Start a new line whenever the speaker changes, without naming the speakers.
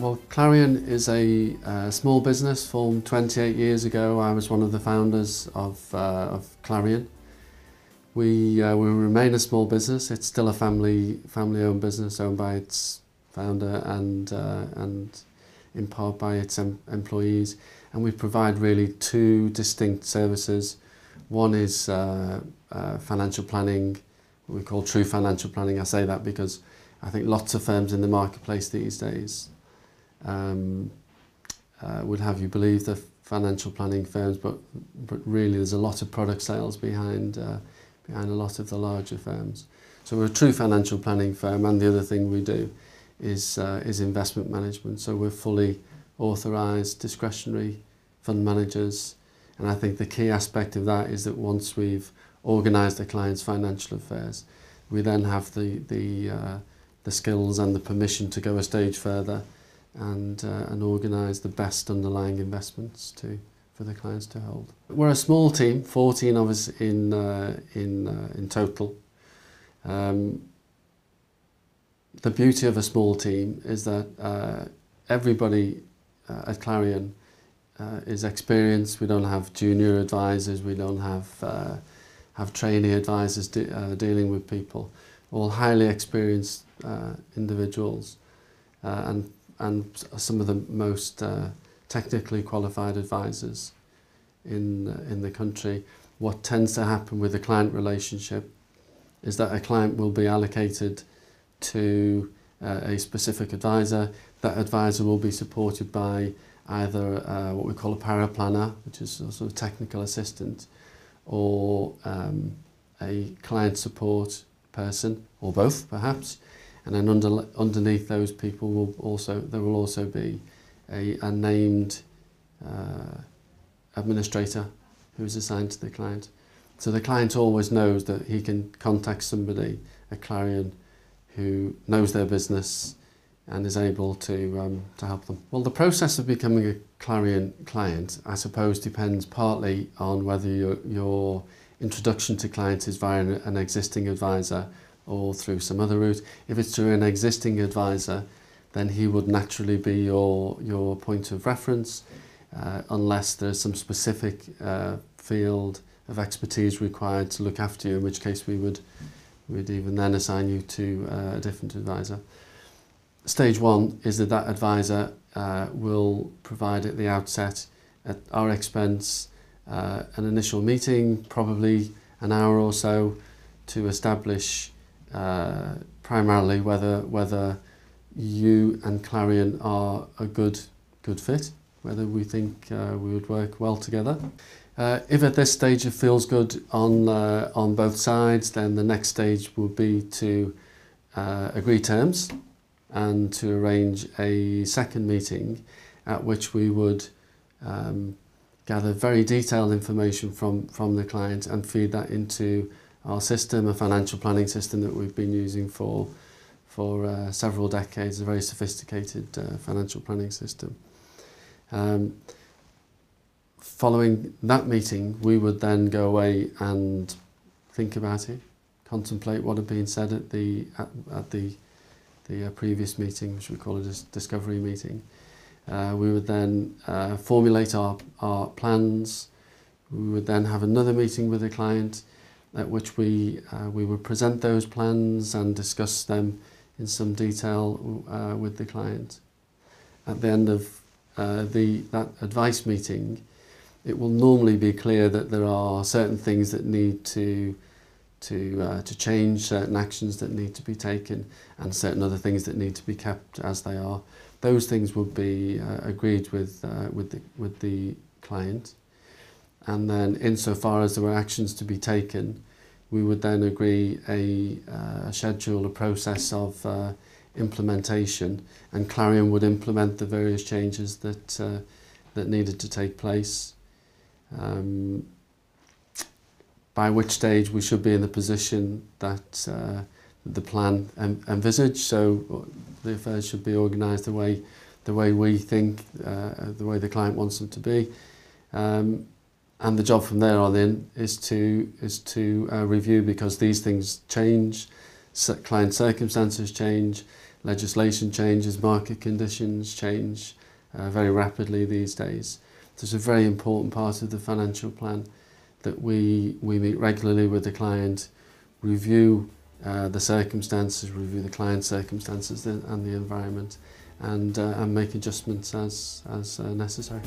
Well, Clarion is a small business formed 28 years ago. I was one of the founders of Clarion. We remain a small business. It's still a family-owned business owned by its founder and in part by its employees. And we provide really two distinct services. One is financial planning, what we call true financial planning. I say that because I think lots of firms in the marketplace these days would have you believe they're financial planning firms, but really there's a lot of product sales behind a lot of the larger firms. So we're a true financial planning firm, and the other thing we do is investment management. So we're fully authorised discretionary fund managers, and I think the key aspect of that is that once we've organised the client's financial affairs, we then have the skills and the permission to go a stage further and organise the best underlying investments for the clients to hold. We're a small team, 14 of us in total. The beauty of a small team is that everybody at Clarion is experienced. We don't have junior advisors, we don't have trainee advisors dealing with people. All highly experienced individuals and some of the most technically qualified advisors in the country. What tends to happen with a client relationship is that a client will be allocated to a specific advisor. That advisor will be supported by either what we call a paraplanner, which is a sort of technical assistant, or a client support person, or both perhaps. And then underneath those people there will also be a named administrator who is assigned to the client. So the client always knows that he can contact somebody at Clarion who knows their business and is able to help them. Well, the process of becoming a Clarion client, I suppose, depends partly on whether your introduction to clients is via an existing advisor or through some other route. If it's through an existing advisor, then he would naturally be your point of reference, unless there's some specific field of expertise required to look after you, in which case we'd even then assign you to a different advisor. Stage one is that advisor will provide at the outset, at our expense, an initial meeting, probably an hour or so, to establish primarily whether you and Clarion are a good fit, whether we think we would work well together. If at this stage it feels good on both sides, then the next stage will be to agree terms and to arrange a second meeting at which we would gather very detailed information from the client and feed that into our system, a financial planning system that we've been using for several decades, a very sophisticated financial planning system. Following that meeting, we would then go away and think about it, contemplate what had been said at the previous meeting, which we call a discovery meeting. We would then formulate our plans. We would then have another meeting with the client at which we would present those plans and discuss them in some detail with the client. At the end of that advice meeting, it will normally be clear that there are certain things that need to change, certain actions that need to be taken, and certain other things that need to be kept as they are. Those things would be agreed with the client. And then, insofar as there were actions to be taken, we would then agree a schedule, a process of implementation, and Clarion would implement the various changes that needed to take place. By which stage we should be in the position that the plan envisaged. So the affairs should be organised the way we think, the way the client wants them to be. And the job from there on in is to review, because these things change, client circumstances change, legislation changes, market conditions change very rapidly these days. So it's a very important part of the financial plan that we meet regularly with the client, review the circumstances, review the client's circumstances and the environment, and make adjustments as necessary.